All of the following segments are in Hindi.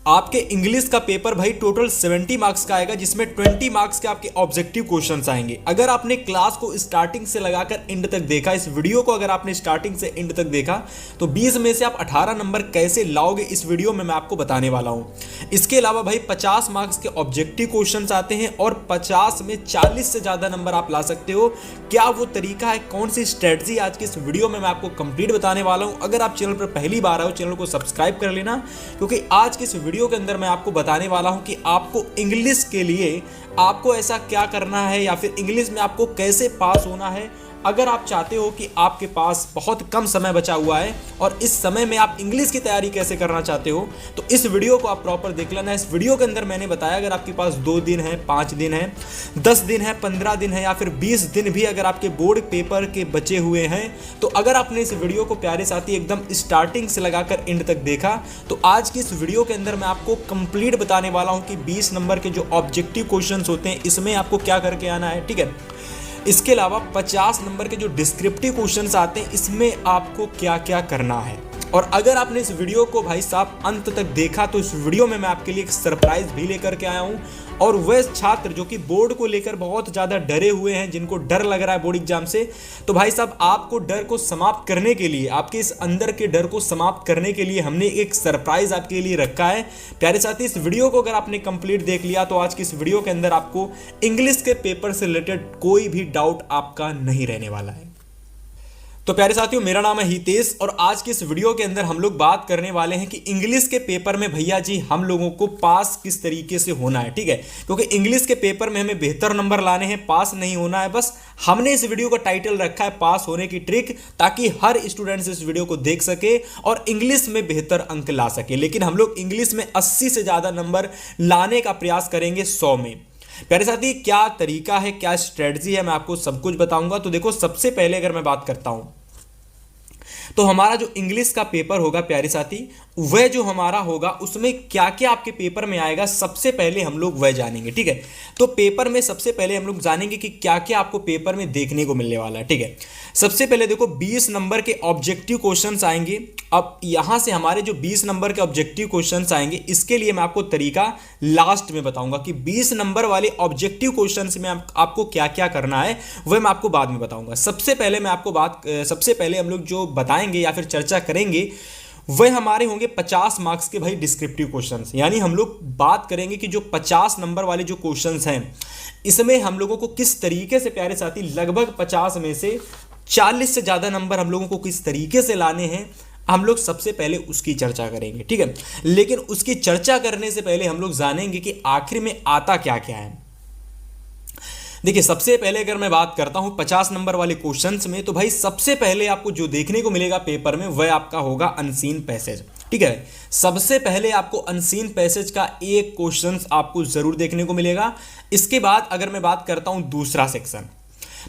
आपके इंग्लिश का पेपर भाई टोटल 70 मार्क्स का आएगा, जिसमें 20 मार्क्स के आपके ऑब्जेक्टिव क्वेश्चंस आएंगे। अगर आपने क्लास को स्टार्टिंग से लगाकर एंड तक देखा, इस वीडियो को अगर आपने स्टार्टिंग से एंड तक देखा, तो 20 में से आप 18 नंबर कैसे लाओगे इस वीडियो में मैं आपको बताने वाला हूं। इसके अलावा भाई 50 मार्क्स के ऑब्जेक्टिव क्वेश्चंस आते हैं और 50 में 40 से ज्यादा नंबर आप ला सकते हो। क्या वो तरीका है, कौन सी स्ट्रेटजी आज की इस वीडियो में मैं आपको कंप्लीट बताने वाला हूं। अगर आप चैनल पर पहली बार आए हो, चैनल को सब्सक्राइब कर लेना, क्योंकि आज की इस वीडियो के अंदर मैं आपको बताने वाला हूं कि आपको इंग्लिश के लिए आपको ऐसा क्या करना है या फिर इंग्लिश में आपको कैसे पास होना है। अगर आप चाहते हो कि आपके पास बहुत कम समय बचा हुआ है और इस समय में आप इंग्लिश की तैयारी कैसे करना चाहते हो, तो इस वीडियो को आप प्रॉपर देख लेना। इस वीडियो के अंदर मैंने बताया अगर आपके पास 2 दिन है, 5 दिन है, 10 दिन है, 15 दिन है या फिर 20 दिन भी अगर आपके बोर्ड पेपर के बचे हुए हैं, तो अगर आपने इस वीडियो को प्यारे साथी एकदम स्टार्टिंग से लगाकर एंड तक देखा, तो आज की इस वीडियो के अंदर मैं आपको कंप्लीट बताने वाला हूं कि 20 नंबर के जो ऑब्जेक्टिव क्वेश्चंस होते हैं इसमें आपको क्या करके आना है, ठीक है। इसके अलावा 50 नंबर के जो डिस्क्रिप्टिव क्वेश्चंस आते हैं इसमें आपको क्या क्या करना है। और अगर आपने इस वीडियो को भाई साहब अंत तक देखा, तो इस वीडियो में मैं आपके लिए एक सरप्राइज भी लेकर के आया हूं। और वह छात्र जो कि बोर्ड को लेकर बहुत ज़्यादा डरे हुए हैं, जिनको डर लग रहा है बोर्ड एग्जाम से, तो भाई साहब आपको डर को समाप्त करने के लिए, आपके इस अंदर के डर को समाप्त करने के लिए हमने एक सरप्राइज आपके लिए रखा है। प्यारे साथी, इस वीडियो को अगर आपने कंप्लीट देख लिया तो आज की इस वीडियो के अंदर आपको इंग्लिश के पेपर से रिलेटेड कोई भी डाउट आपका नहीं रहने वाला है। तो प्यारे साथियों, मेरा नाम है हितेश और आज की इस वीडियो के अंदर हम लोग बात करने वाले हैं कि इंग्लिश के पेपर में भैया जी हम लोगों को पास किस तरीके से होना है, ठीक है। क्योंकि इंग्लिश के पेपर में हमें बेहतर नंबर लाने हैं, पास नहीं होना है। बस हमने इस वीडियो का टाइटल रखा है पास होने की ट्रिक, ताकि हर स्टूडेंट्स इस वीडियो को देख सके और इंग्लिश में बेहतर अंक ला सके। लेकिन हम लोग इंग्लिश में 80 से ज्यादा नंबर लाने का प्रयास करेंगे 100 में। प्यारे साथी, क्या तरीका है, क्या स्ट्रेटजी है, मैं आपको सब कुछ बताऊंगा। तो देखो, सबसे पहले अगर मैं बात करता हूं तो हमारा जो इंग्लिश का पेपर होगा प्यारे साथी, वह जो हमारा होगा उसमें क्या क्या आपके पेपर में आएगा, सबसे पहले हम लोग वह जानेंगे, ठीक है। तो पेपर में सबसे पहले हम लोग जानेंगे कि क्या क्या आपको पेपर में देखने को मिलने वाला है, ठीक है। सबसे पहले देखो 20 नंबर के ऑब्जेक्टिव क्वेश्चंस आएंगे। अब यहां से हमारे जो 20 नंबर के ऑब्जेक्टिव क्वेश्चंस आएंगे, इसके लिए मैं आपको तरीका लास्ट में बताऊंगा कि 20 नंबर वाले ऑब्जेक्टिव क्वेश्चंस में आपको क्या क्या करना है, वह मैं आपको बाद में बताऊंगा। सबसे पहले हम लोग जो बताएंगे या फिर चर्चा करेंगे वह हमारे होंगे 50 मार्क्स के भाई डिस्क्रिप्टिव क्वेश्चंस। यानी हम लोग बात करेंगे कि जो 50 नंबर वाले जो क्वेश्चंस हैं, इसमें हम लोगों को किस तरीके से प्यारे साथी लगभग 50 में से 40 से ज्यादा नंबर हम लोगों को किस तरीके से लाने हैं, हम लोग सबसे पहले उसकी चर्चा करेंगे, ठीक है। लेकिन उसकी चर्चा करने से पहले हम लोग जानेंगे कि आखिर में आता क्या क्या है। देखिए, सबसे पहले अगर मैं बात करता हूं 50 नंबर वाले क्वेश्चंस में, तो भाई सबसे पहले आपको जो देखने को मिलेगा पेपर में वह आपका होगा अनसीन पैसेज, ठीक है। सबसे पहले आपको अनसीन पैसेज का एक क्वेश्चन आपको जरूर देखने को मिलेगा। इसके बाद अगर मैं बात करता हूं दूसरा सेक्शन,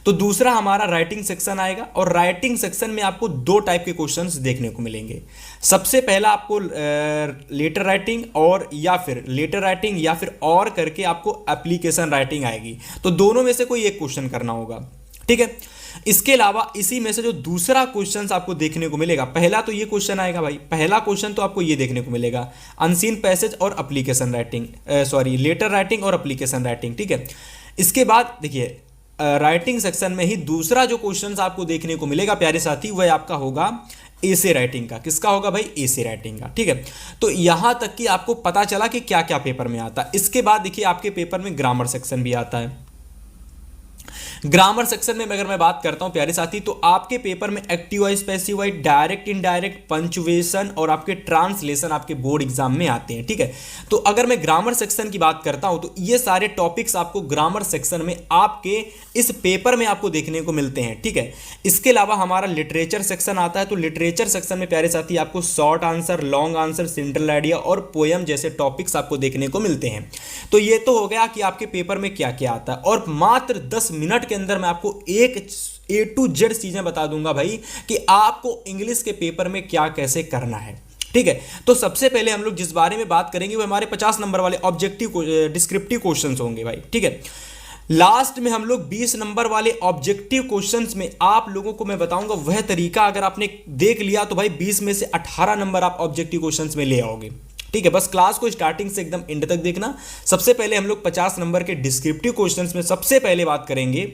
तो दूसरा हमारा राइटिंग सेक्शन आएगा और राइटिंग सेक्शन में आपको 2 टाइप के क्वेश्चंस देखने को मिलेंगे। सबसे पहला आपको लेटर राइटिंग या फिर और करके आपको एप्लीकेशन राइटिंग आएगी। तो दोनों में से कोई एक क्वेश्चन करना होगा, ठीक है। इसके अलावा इसी में से जो दूसरा क्वेश्चन आपको देखने को मिलेगा, पहला तो ये क्वेश्चन आएगा भाई, पहला क्वेश्चन तो आपको ये देखने को मिलेगा अनसीन पैसेज और एप्लीकेशन राइटिंग, लेटर राइटिंग और एप्लीकेशन राइटिंग, ठीक है। इसके बाद देखिए राइटिंग सेक्शन में ही दूसरा जो क्वेश्चन आपको देखने को मिलेगा प्यारे साथी, वह आपका होगा एसे राइटिंग का। किसका होगा भाई? एसे राइटिंग का, ठीक है। तो यहां तक कि आपको पता चला कि क्या क्या पेपर में आता है। इसके बाद देखिए आपके पेपर में ग्रामर सेक्शन भी आता है। ग्रामर सेक्शन में अगर मैं बात करता हूं प्यारे साथी, तो आपके पेपर में active voice, passive voice, direct indirect, punctuation और आपके ट्रांसलेशन आपके बोर्ड एग्जाम में आते हैं, ठीक है। तो अगर मैं ग्रामर सेक्शन की बात करता हूं तो ये सारे टॉपिक्स आपको ग्रामर सेक्शन में आपके इस पेपर में आपको देखने को मिलते हैं, ठीक है। इसके अलावा हमारा लिटरेचर सेक्शन आता है। तो लिटरेचर सेक्शन में प्यारे साथी आपको short answer, long answer, central idea और पोयम जैसे टॉपिक्स आपको देखने को मिलते हैं। तो ये तो हो गया कि आपके पेपर में क्या क्या आता है। और मात्र 10 मिनट के अंदर मैं आपको एक A to Z चीजें बता दूंगा भाई कि आपको इंग्लिश के पेपर में क्या कैसे करना है, ठीक है। तो सबसे पहले हम लोग जिस बारे में बात करेंगे वो हमारे 50 नंबर वाले ऑब्जेक्टिव डिस्क्रिप्टिव क्वेश्चंस होंगे भाई, ठीक है। लास्ट में हम लोग 20 नंबर वाले ऑब्जेक्टिव क्वेश्चंस में आप लोगों को मैं बताऊंगा वह तरीका, अगर आपने देख लिया तो भाई 20 में से 18 नंबर आप ऑब्जेक्टिव क्वेश्चंस में ले आओगे, ठीक है, बस क्लास को स्टार्टिंग से एकदम एंड तक देखना। सबसे पहले हम लोग 50 नंबर के डिस्क्रिप्टिव क्वेश्चंस में सबसे पहले बात करेंगे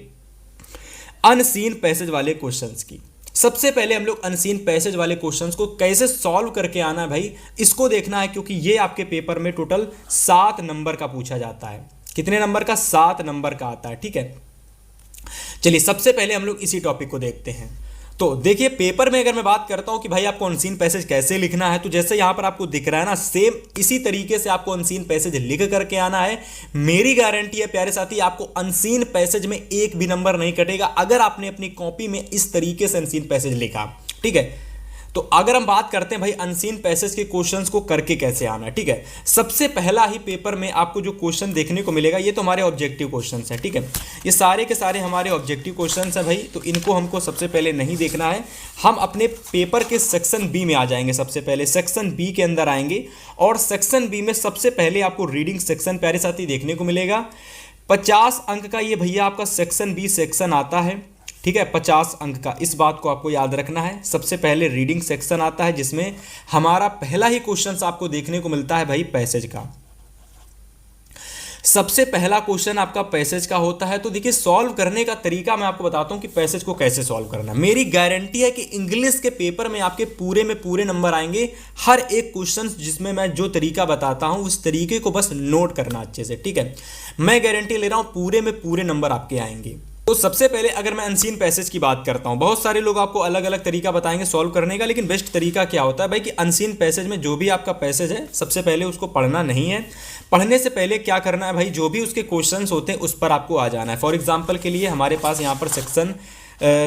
अनसीन पैसेज वाले क्वेश्चंस की। सबसे पहले हम लोग अनसीन पैसेज वाले क्वेश्चंस को कैसे सॉल्व करके आना है भाई, इसको देखना है, क्योंकि ये आपके पेपर में टोटल 7 नंबर का पूछा जाता है। कितने नंबर का? 7 नंबर का आता है। ठीक है, चलिए सबसे पहले हम लोग इसी टॉपिक को देखते हैं। तो देखिए, पेपर में अगर मैं बात करता हूं कि भाई आपको अनसीन पैसेज कैसे लिखना है, तो जैसे यहां पर आपको दिख रहा है ना, सेम इसी तरीके से आपको अनसीन पैसेज लिख करके आना है। मेरी गारंटी है प्यारे साथी, आपको अनसीन पैसेज में एक भी नंबर नहीं कटेगा अगर आपने अपनी कॉपी में इस तरीके से अनसीन पैसेज लिखा। ठीक है, तो अगर हम बात करते हैं भाई अनसीन पैसेज के क्वेश्चंस को करके कैसे आना है। ठीक है, सबसे पहला ही पेपर में आपको जो क्वेश्चन देखने को मिलेगा, ये तो हमारे ऑब्जेक्टिव क्वेश्चंस है। ठीक है, ये सारे के सारे हमारे ऑब्जेक्टिव क्वेश्चंस हैं भाई, तो इनको हमको सबसे पहले नहीं देखना है। हम अपने पेपर के सेक्शन बी में आ जाएंगे। सबसे पहले सेक्शन बी के अंदर आएंगे और सेक्शन बी में सबसे पहले आपको रीडिंग सेक्शन प्यारे साथी देखने को मिलेगा। 50 अंक का ये भैया आपका सेक्शन बी सेक्शन आता है। ठीक है, 50 अंक का, इस बात को आपको याद रखना है। सबसे पहले रीडिंग सेक्शन आता है जिसमें हमारा पहला ही क्वेश्चन आपको देखने को मिलता है भाई पैसेज का। सबसे पहला क्वेश्चन आपका पैसेज का होता है। तो देखिए, सॉल्व करने का तरीका मैं आपको बताता हूं कि पैसेज को कैसे सॉल्व करना। मेरी गारंटी है कि इंग्लिश के पेपर में आपके पूरे में पूरे नंबर आएंगे। हर एक क्वेश्चन जिसमें मैं जो तरीका बताता हूं उस तरीके को बस नोट करना अच्छे से। ठीक है, मैं गारंटी ले रहा हूं पूरे में पूरे नंबर आपके आएंगे। तो सबसे पहले अगर मैं अनसीन पैसेज की बात करता हूं, बहुत सारे लोग आपको अलग अलग तरीका बताएंगे सॉल्व करने का, लेकिन बेस्ट तरीका क्या होता है भाई कि अनसीन पैसेज में जो भी आपका पैसेज है सबसे पहले उसको पढ़ना नहीं है। पढ़ने से पहले क्या करना है भाई, जो भी उसके क्वेश्चंस होते हैं उस पर आपको आ जाना है। फॉर एग्जाम्पल के लिए हमारे पास यहाँ पर सेक्शन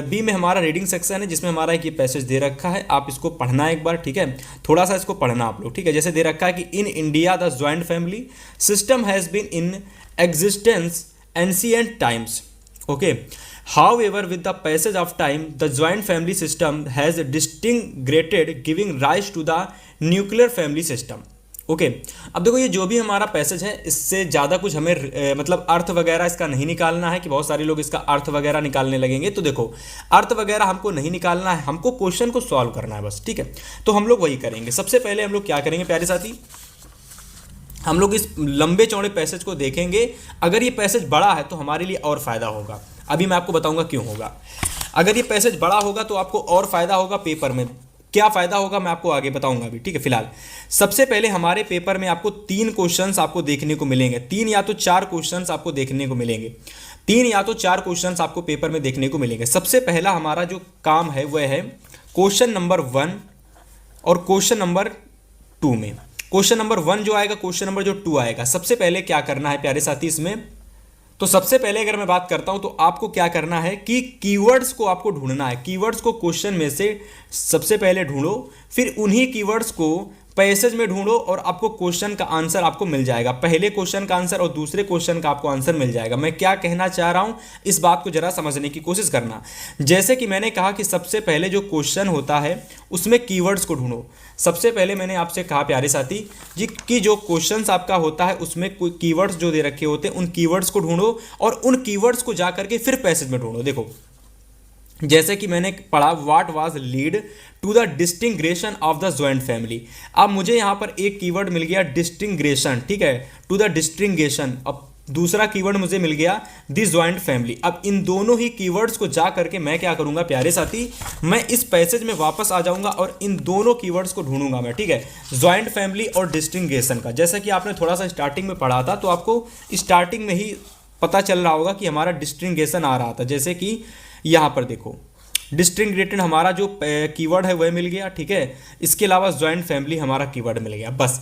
बी में हमारा रीडिंग सेक्शन है जिसमें हमारा एक ये पैसेज दे रखा है। आप इसको पढ़ना एक बार। ठीक है, थोड़ा सा इसको पढ़ना आप लोग। ठीक है, जैसे दे रखा है कि in India the joint family system has been in existence ancient times. Okay. However, with the passage of time, the joint family system has disintegrated, giving rise to the nuclear family system. Okay, अब देखो ये जो भी हमारा पैसेज है इससे ज़्यादा कुछ हमें मतलब अर्थ वगैरह इसका नहीं निकालना है कि बहुत सारे लोग इसका अर्थ वगैरह निकालने लगेंगे। तो देखो, अर्थ वगैरह हमको नहीं निकालना है, हमको क्वेश्चन को सॉल्व करना है बस। ठीक है, तो हम लोग वही करेंगे। सबसे पहले हम लोग क्या करेंगे प्यारे साथी, हम लोग इस लंबे चौड़े पैसेज को देखेंगे। अगर ये पैसेज बड़ा है तो हमारे लिए और फ़ायदा होगा। अभी मैं आपको बताऊंगा क्यों होगा। अगर ये पैसेज बड़ा होगा तो आपको और फ़ायदा होगा। पेपर में क्या फ़ायदा होगा मैं आपको आगे बताऊंगा अभी। ठीक है, फिलहाल सबसे पहले हमारे पेपर में आपको 3 क्वेश्चंस आपको देखने को मिलेंगे। 3 या तो 4 क्वेश्चंस आपको देखने को मिलेंगे। 3 या तो 4 क्वेश्चंस आपको पेपर में देखने को मिलेंगे। सबसे पहला हमारा जो काम है वह है क्वेश्चन नंबर 1 और क्वेश्चन नंबर 2 में। क्वेश्चन नंबर 1 जो आएगा, क्वेश्चन नंबर जो 2 आएगा। सबसे पहले क्या करना है प्यारे साथी इसमें, तो सबसे पहले अगर मैं बात करता हूं तो आपको क्या करना है कि कीवर्ड्स को आपको ढूंढना है। कीवर्ड्स को क्वेश्चन में से सबसे पहले ढूंढो, फिर उन्हीं कीवर्ड्स को पैसेज में ढूंढो और आपको क्वेश्चन का आंसर आपको मिल जाएगा। पहले क्वेश्चन का आंसर और दूसरे क्वेश्चन का आपको आंसर मिल जाएगा। मैं क्या कहना चाह रहा हूं इस बात को जरा समझने की कोशिश करना। जैसे कि मैंने कहा कि सबसे पहले जो क्वेश्चन होता है उसमें कीवर्ड्स को ढूंढो। सबसे पहले मैंने आपसे कहा प्यारे साथी जी कि जो क्वेश्चंस आपका होता है उसमें कोई कीवर्ड्स जो दे रखे होते हैं उन कीवर्ड्स को ढूंढो और उन कीवर्ड्स को जा करके फिर पैसेज में ढूंढो। देखो, जैसे कि मैंने पढ़ा what was lead to the disintegration of the joint family. अब मुझे यहाँ पर एक कीवर्ड मिल गया डिस्टिंग्रेशन। ठीक है, टू द डिस्टिंग्रेशन। अब दूसरा कीवर्ड मुझे मिल गया द ज्वाइंट फैमिली। अब इन दोनों ही कीवर्ड्स को जा करके मैं क्या करूंगा प्यारे साथी, मैं इस पैसेज में वापस आ जाऊंगा और इन दोनों कीवर्ड्स को ढूंढूंगा मैं। ठीक है, ज्वाइंट फैमिली और डिस्टिंग्रेशन का, जैसा कि आपने थोड़ा सा स्टार्टिंग में पढ़ा था तो आपको स्टार्टिंग में ही पता चल रहा होगा कि हमारा डिस्टिंग्रेशन आ रहा था। जैसे कि यहाँ पर देखो, डिस्टिंग्रेटेड हमारा जो कीवर्ड है वह मिल गया। ठीक है, इसके अलावा ज्वाइंट फैमिली हमारा कीवर्ड मिल गया। बस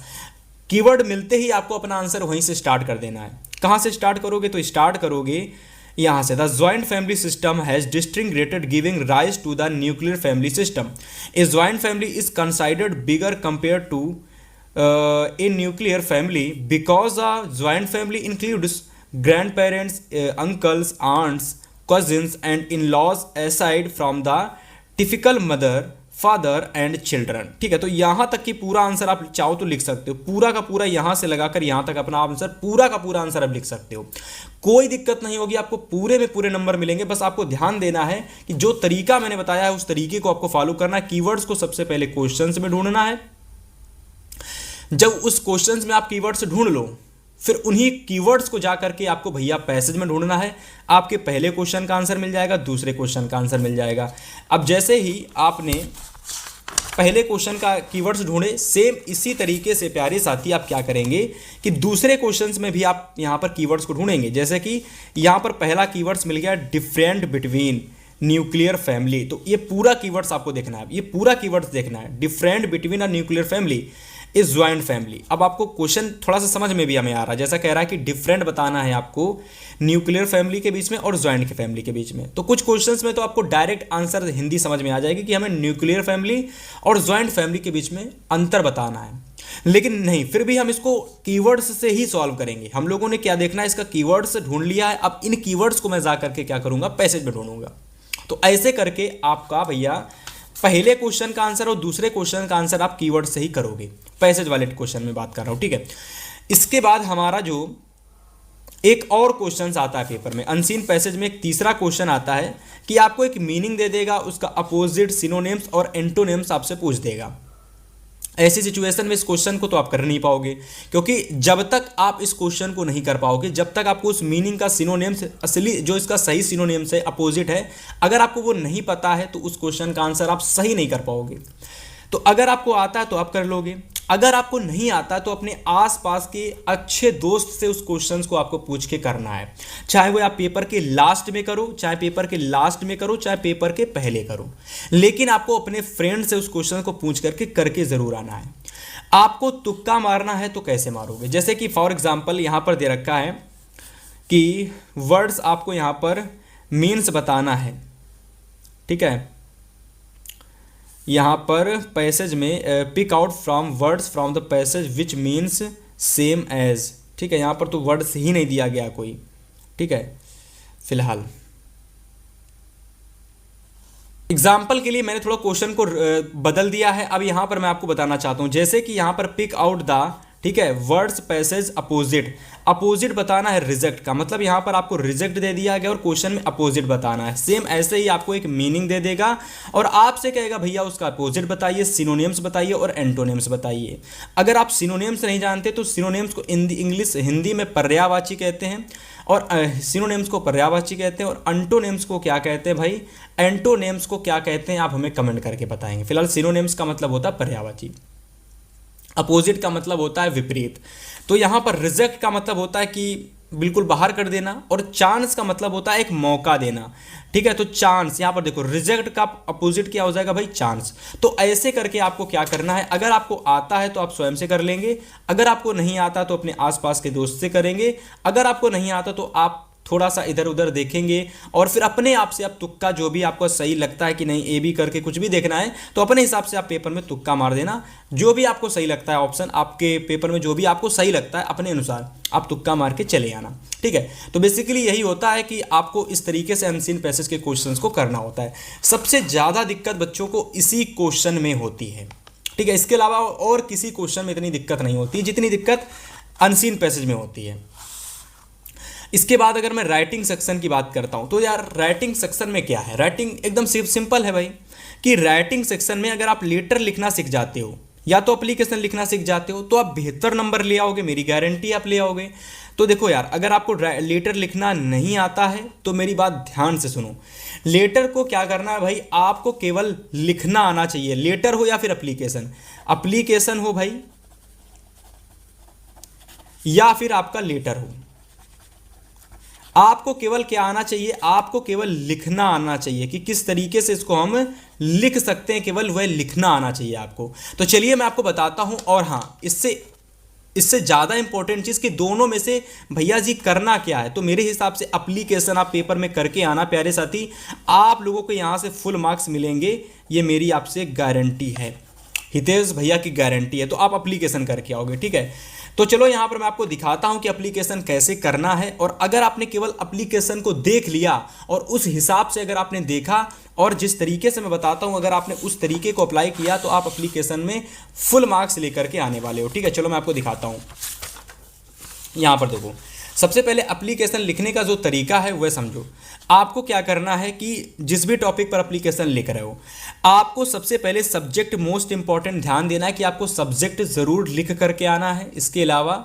कीवर्ड मिलते ही आपको अपना आंसर वहीं से स्टार्ट कर देना है। कहाँ से स्टार्ट करोगे, तो स्टार्ट करोगे यहाँ से, the joint family system has disintegrated giving rise to the nuclear family system. A joint family is considered bigger compare to a nuclear family because a joint family includes grandparents, uncles, aunts, cousins and in-laws aside from the typical mother, father and children। ठीक है, तो यहाँ तक की पूरा आंसर आप चाहो तो लिख सकते हो। पूरा का पूरा यहाँ से लगाकर यहाँ तक अपना आंसर, पूरा का पूरा आंसर आप लिख सकते हो। कोई दिक्कत नहीं होगी, आपको पूरे में पूरे नंबर मिलेंगे। बस आपको ध्यान देना है कि जो तरीका मैंने बताया है उस तरीके को आपको फॉलो करना है। कीवर्ड्स को सबसे पहले क्वेश्चंस में ढूंढना है, जब उस क्वेश्चंस में आप कीवर्ड्स ढूंढ लो, फिर उन्हीं कीवर्ड्स को जा करके आपको भैया पैसेज में ढूंढना है। आपके पहले क्वेश्चन का आंसर मिल जाएगा, दूसरे क्वेश्चन का आंसर मिल जाएगा। अब जैसे ही आपने पहले क्वेश्चन का कीवर्ड्स ढूंढे, सेम इसी तरीके से प्यारे साथी आप क्या करेंगे कि दूसरे क्वेश्चंस में भी आप यहाँ पर कीवर्ड्स को ढूंढेंगे। जैसे कि यहाँ पर पहला कीवर्ड्स मिल गया डिफरेंट बिटवीन न्यूक्लियर फैमिली, तो ये पूरा कीवर्ड्स आपको देखना है, ये पूरा कीवर्ड्स देखना है। Different between a nuclear family is joint family. अब आपको क्वेश्चन थोड़ा सा समझ में भी हमें आ रहा है, जैसा कह रहा है कि डिफरेंट बताना है आपको न्यूक्लियर फैमिली के बीच में और ज्वाइंट के फैमिली के बीच में। तो कुछ क्वेश्चंस में तो आपको डायरेक्ट आंसर हिंदी समझ में आ जाएगी कि हमें न्यूक्लियर फैमिली और ज्वाइंट फैमिली के बीच में अंतर बताना है, लेकिन नहीं, फिर भी हम इसको कीवर्ड्स से ही सॉल्व करेंगे। हम लोगों ने क्या देखना है, इसका कीवर्ड्स ढूंढ लिया है, अब इन कीवर्ड्स को मैं जा करके क्या करूंगा, पैसेज में ढूंढूंगा। तो ऐसे करके आपका भैया पहले क्वेश्चन का आंसर और दूसरे क्वेश्चन का आंसर आप कीवर्ड से ही करोगे, पैसेज वाले क्वेश्चन में बात कर रहा हूं, ठीक है। इसके बाद हमारा जो एक और क्वेश्चन आता है पेपर में, अनसीन पैसेज में एक तीसरा क्वेश्चन आता है कि आपको एक मीनिंग दे देगा, उसका अपोजिट, सिनोनिम्स और एंटोनिम्स आपसे पूछ देगा। ऐसी सिचुएशन में इस क्वेश्चन को तो आप कर नहीं पाओगे, क्योंकि जब तक आप इस क्वेश्चन को नहीं कर पाओगे, जब तक आपको उस मीनिंग का सिनोनिम्स, असली जो इसका सही सिनोनिम्स है, अपोजिट है, अगर आपको वो नहीं पता है तो उस क्वेश्चन का आंसर आप सही नहीं कर पाओगे। तो अगर आपको आता है तो आप कर लोगे, अगर आपको नहीं आता तो अपने आसपास के अच्छे दोस्त से उस क्वेश्चन को आपको पूछ के करना है, चाहे वो आप पेपर के लास्ट में करो, चाहे पेपर के लास्ट में करो, चाहे पेपर के पहले करो, लेकिन आपको अपने फ्रेंड से उस क्वेश्चन को पूछ करके जरूर आना है। आपको तुक्का मारना है तो कैसे मारोगे, जैसे कि फॉर एग्जाम्पल यहां पर दे रखा है कि वर्ड्स आपको यहां पर मीन्स बताना है, ठीक है। यहाँ पर पैसेज में pick out from words from the passage which means same as, ठीक है। यहाँ पर तो वर्ड्स ही नहीं दिया गया कोई, ठीक है। फिलहाल एग्जाम्पल के लिए मैंने थोड़ा क्वेश्चन को बदल दिया है। अब यहाँ पर मैं आपको बताना चाहता हूँ, जैसे कि यहाँ पर पिक आउट द, ठीक है, वर्ड्स पैसेज अपोजिट, अपोजिट बताना है रिजेक्ट का, मतलब यहाँ पर आपको रिजेक्ट दे दिया गया और क्वेश्चन में अपोजिट बताना है। सेम ऐसे ही आपको एक मीनिंग दे देगा और आपसे कहेगा भैया उसका अपोजिट बताइए, सिनोनिम्स बताइए और एंटोनिम्स बताइए। अगर आप सिनोनिम्स नहीं जानते तो सिनोनिम्स को हिंदी में पर्यायवाची कहते हैं, और सिनोनिम्स को पर्यायवाची कहते हैं, और एंटोनिम्स को क्या कहते हैं भाई, एंटोनिम्स को क्या कहते हैं आप हमें कमेंट करके बताएंगे। फिलहाल सिनोनिम्स का मतलब होता है पर्यायवाची, अपोजिट का मतलब होता है विपरीत। तो यहाँ पर रिजेक्ट का मतलब होता है कि बिल्कुल बाहर कर देना, और चांस का मतलब होता है एक मौका देना, ठीक है। तो चांस, यहाँ पर देखो रिजेक्ट का अपोजिट क्या हो जाएगा भाई, चांस। तो ऐसे करके आपको क्या करना है, अगर आपको आता है तो आप स्वयं से कर लेंगे, अगर आपको नहीं आता तो अपने आसपास के दोस्त से करेंगे, अगर आपको नहीं आता तो आप थोड़ा सा इधर उधर देखेंगे और फिर अपने आप से आप तुक्का, जो भी आपको सही लगता है कि नहीं ए बी करके कुछ भी देखना है, तो अपने हिसाब से आप पेपर में तुक्का मार देना, जो भी आपको सही लगता है ऑप्शन आपके पेपर में, जो भी आपको सही लगता है अपने अनुसार आप तुक्का मार के चले आना, ठीक है। तो बेसिकली यही होता है कि आपको इस तरीके से अनसीन पैसेज के क्वेश्चंस को करना होता है। सबसे ज़्यादा दिक्कत बच्चों को इसी क्वेश्चन में होती है, ठीक है। इसके अलावा और किसी क्वेश्चन में इतनी दिक्कत नहीं होती जितनी दिक्कत अनसीन पैसेज में होती है। इसके बाद अगर मैं राइटिंग सेक्शन की बात करता हूं तो यार राइटिंग सेक्शन में क्या है, राइटिंग एकदम सिंपल है भाई, कि राइटिंग सेक्शन में अगर आप लेटर लिखना सीख जाते हो या तो एप्लीकेशन लिखना सीख जाते हो तो आप बेहतर नंबर ले आओगे, मेरी गारंटी आप ले आओगे। तो देखो यार, अगर आपको लेटर लिखना नहीं आता है तो मेरी बात ध्यान से सुनो, लेटर को क्या करना है भाई, आपको केवल लिखना आना चाहिए, लेटर हो या फिर एप्लीकेशन हो भाई, या फिर आपका लेटर हो, आपको केवल क्या आना चाहिए, आपको केवल लिखना आना चाहिए कि किस तरीके से इसको हम लिख सकते हैं, केवल वह लिखना आना चाहिए आपको। तो चलिए मैं आपको बताता हूं। और हाँ, इससे ज़्यादा इंपॉर्टेंट चीज़ कि दोनों में से भैया जी करना क्या है, तो मेरे हिसाब से एप्लीकेशन आप पेपर में करके आना प्यारे साथी, आप लोगों को यहाँ से फुल मार्क्स मिलेंगे, ये मेरी आपसे गारंटी है, हितेश भैया की गारंटी है। तो आप एप्लीकेशन करके आओगे, ठीक है। तो चलो यहाँ पर मैं आपको दिखाता हूँ कि एप्लीकेशन कैसे करना है, और अगर आपने केवल एप्लीकेशन को देख लिया और उस हिसाब से अगर आपने देखा और जिस तरीके से मैं बताता हूँ अगर आपने उस तरीके को अप्लाई किया तो आप एप्लीकेशन में फुल मार्क्स लेकर के आने वाले हो, ठीक है। चलो मैं आपको दिखाता हूँ। यहाँ पर देखो, सबसे पहले एप्लीकेशन लिखने का जो तरीका है वह समझो। आपको क्या करना है कि जिस भी टॉपिक पर एप्लीकेशन लिख रहे हो, आपको सबसे पहले सब्जेक्ट मोस्ट इंपॉर्टेंट ध्यान देना है कि आपको सब्जेक्ट ज़रूर लिख करके आना है। इसके अलावा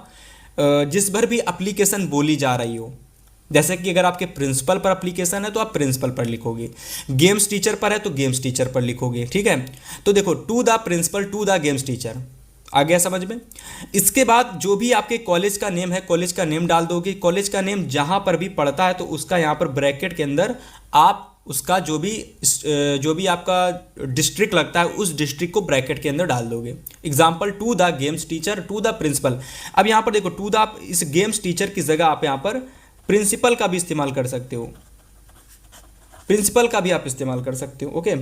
जिस भर भी एप्लीकेशन बोली जा रही हो, जैसे कि अगर आपके प्रिंसिपल पर एप्लीकेशन है तो आप प्रिंसिपल पर लिखोगे, गेम्स टीचर पर है तो गेम्स टीचर पर लिखोगे, ठीक है। तो देखो, to the principal to the games teacher, आ गया समझ में। इसके बाद जो भी आपके कॉलेज का नेम है, कॉलेज का नेम डाल दोगे। कॉलेज का नेम जहां पर भी पड़ता है तो उसका यहाँ पर ब्रैकेट के अंदर आप उसका जो भी आपका डिस्ट्रिक्ट लगता है उस डिस्ट्रिक्ट को ब्रैकेट के अंदर डाल दोगे। Example, to the games teacher to the principal. अब यहाँ पर देखो, टू द, इस गेम्स टीचर की जगह आप यहाँ पर प्रिंसिपल का भी इस्तेमाल कर सकते हो, प्रिंसिपल का भी आप इस्तेमाल कर सकते हो, ओके।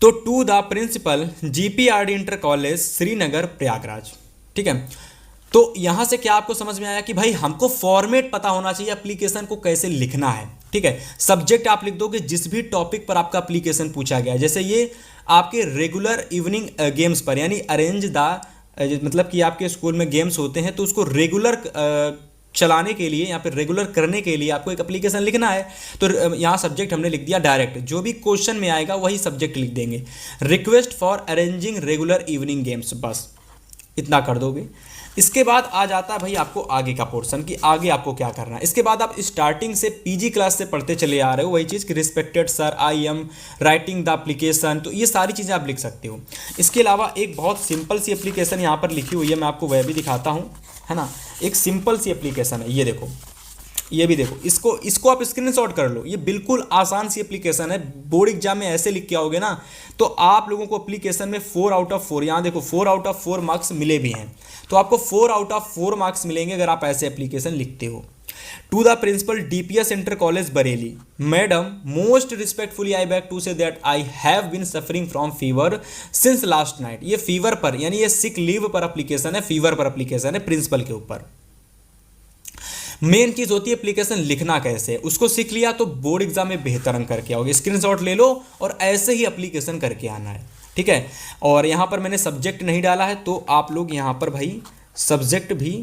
तो to the principal GPRD inter college Srinagar Prayagraj, ठीक है। तो यहां से क्या आपको समझ में आया कि भाई हमको फॉर्मेट पता होना चाहिए एप्लीकेशन को कैसे लिखना है, ठीक है। सब्जेक्ट आप लिख दोगे जिस भी टॉपिक पर आपका एप्लीकेशन पूछा गया है। जैसे ये आपके रेगुलर इवनिंग गेम्स पर, यानी अरेंज द, मतलब कि आपके स्कूल में गेम्स होते हैं तो उसको रेगुलर चलाने के लिए, यहाँ पे रेगुलर करने के लिए आपको एक एप्लीकेशन लिखना है। तो यहाँ सब्जेक्ट हमने लिख दिया डायरेक्ट, जो भी क्वेश्चन में आएगा वही सब्जेक्ट लिख देंगे, request for arranging regular evening games, बस इतना कर दोगे। इसके बाद आ जाता है भाई आपको आगे का पोर्शन कि आगे आपको क्या करना है। इसके बाद आप स्टार्टिंग से पीजी क्लास से पढ़ते चले आ रहे हो, वही चीज़ कि respected sir, I am writing the application, तो ये सारी चीज़ें आप लिख सकते हो। इसके अलावा एक बहुत सिंपल सी एप्लीकेशन यहाँ पर लिखी हुई है, मैं आपको वह भी दिखाता हूँ, है ना। एक सिंपल सी एप्लीकेशन है, ये देखो, ये भी देखो, इसको आप स्क्रीनशॉट कर लो। ये बिल्कुल आसान सी एप्लीकेशन है। बोर्ड एग्जाम में ऐसे लिख के आओगे ना तो आप लोगों को एप्लीकेशन में 4 आउट ऑफ 4, यहाँ देखो 4 आउट ऑफ 4 मार्क्स मिले भी हैं। तो आपको 4 आउट ऑफ 4 मार्क्स मिलेंगे अगर आप ऐसे एप्लीकेशन लिखते हो। To the principal DPS inter college Bareilly, madam most respectfully I beg to say that I have been suffering from fever since last night. ये फीवर पर, यानी ये सिक लीव पर एप्लीकेशन है, फीवर पर एप्लीकेशन है, प्रिंसिपल के ऊपर। मेन चीज होती है एप्लीकेशन लिखना कैसे, उसको सीख लिया तो बोर्ड एग्जाम में बेहतर अंक करके आओगे। स्क्रीनशॉट ले लो और ऐसे ही एप्लीकेशन करके आना है, ठीक है। और यहाँ पर मैंने सब्जेक्ट नहीं डाला है तो आप लोग यहाँ पर भाई सब्जेक्ट भी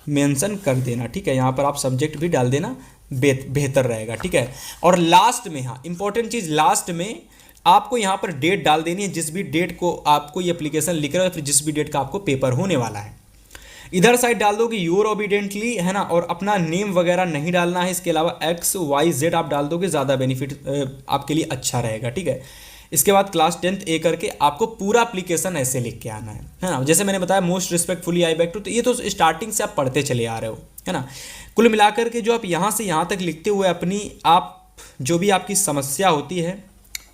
मेंशन कर देना, ठीक है। यहाँ पर आप सब्जेक्ट भी डाल देना, बेहतर रहेगा, ठीक है। और लास्ट में, हाँ इंपॉर्टेंट चीज़, लास्ट में आपको यहाँ पर डेट डाल देनी है, जिस भी डेट को आपको ये एप्लीकेशन लिख रहे हो, फिर जिस भी डेट का आपको पेपर होने वाला है। इधर साइड डाल दोगे योर ओबीडेंटली, है ना, और अपना नेम वगैरह नहीं डालना है। इसके अलावा XYZ आप डाल दोगे, ज़्यादा बेनिफिट आपके लिए अच्छा रहेगा, ठीक है। इसके बाद क्लास 10th A करके आपको पूरा एप्लीकेशन ऐसे लिख के आना है ना। जैसे मैंने बताया most respectfully I beg to, तो ये तो स्टार्टिंग से आप पढ़ते चले आ रहे हो, है ना। कुल मिलाकर के जो आप यहाँ से यहाँ तक लिखते हुए अपनी आप जो भी आपकी समस्या होती है,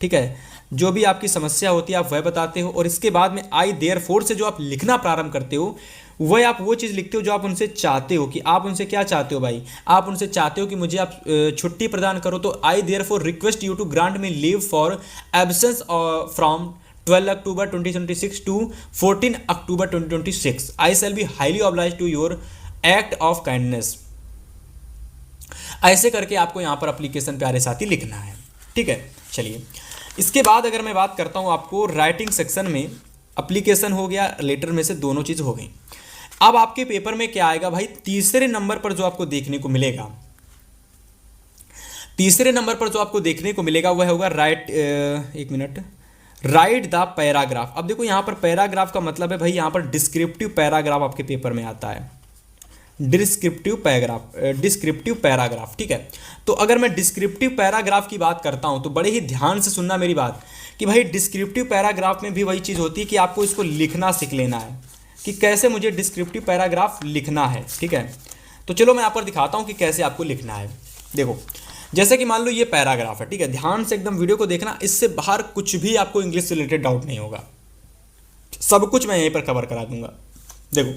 ठीक है, जो भी आपकी समस्या होती है आप वह बताते हो। और इसके बाद में आई देयरफॉर से जो आप लिखना प्रारंभ करते हो वह आप वो चीज़ लिखते हो जो आप उनसे चाहते हो। कि आप उनसे क्या चाहते हो भाई, आप उनसे चाहते हो कि मुझे आप छुट्टी प्रदान करो, तो I therefore request you to grant me leave for absence from 12 October 2026 to 14 October 2026। I shall be highly oblige to your act of kindness. ऐसे करके आपको यहाँ पर एप्लीकेशन प्यारे साथी लिखना है, ठीक है। चलिए, इसके बाद अगर मैं बात करता हूँ आपको राइटिंग सेक्शन में, एप्लीकेशन हो गया, लेटर में से दोनों चीज़ हो गई। अब आपके पेपर में क्या आएगा भाई, तीसरे नंबर पर जो आपको देखने को मिलेगा, तीसरे नंबर पर जो आपको देखने को मिलेगा वह होगा राइट द पैराग्राफ। अब देखो यहाँ पर पैराग्राफ का मतलब है भाई यहाँ पर डिस्क्रिप्टिव पैराग्राफ आपके पेपर में आता है, डिस्क्रिप्टिव पैराग्राफ, ठीक है। तो अगर मैं डिस्क्रिप्टिव पैराग्राफ की बात करता हूं तो बड़े ही ध्यान से सुनना मेरी बात कि भाई डिस्क्रिप्टिव पैराग्राफ में भी वही चीज़ होती है कि आपको इसको लिखना सीख लेना है कि कैसे मुझे डिस्क्रिप्टिव पैराग्राफ लिखना है, ठीक है। तो चलो मैं यहाँ पर दिखाता हूँ कि कैसे आपको लिखना है। देखो, जैसे कि मान लो ये पैराग्राफ है, ठीक है, ध्यान से एकदम वीडियो को देखना, इससे बाहर कुछ भी आपको इंग्लिश से रिलेटेड डाउट नहीं होगा, सब कुछ मैं यहीं पर कवर करा दूंगा। देखो,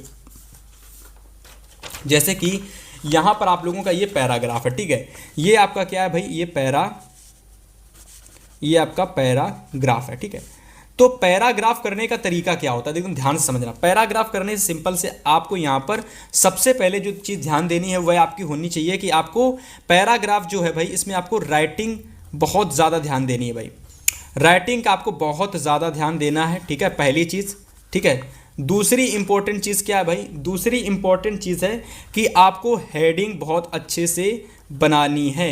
जैसे कि यहाँ पर आप लोगों का ये पैराग्राफ है, ठीक है, ये आपका क्या है भाई, ये आपका पैराग्राफ है, ठीक है। तो पैराग्राफ करने का तरीका क्या होता है, एकदम ध्यान से समझना। पैराग्राफ करने से सिंपल से आपको यहाँ पर सबसे पहले जो चीज़ ध्यान देनी है वह आपकी होनी चाहिए कि आपको पैराग्राफ जो है भाई, इसमें आपको राइटिंग बहुत ज़्यादा ध्यान देनी है भाई, राइटिंग का आपको बहुत ज़्यादा ध्यान देना है, ठीक है, पहली चीज़, ठीक है। दूसरी इंपॉर्टेंट चीज़ क्या है भाई, दूसरी इंपॉर्टेंट चीज़ है कि आपको हेडिंग बहुत अच्छे से बनानी है।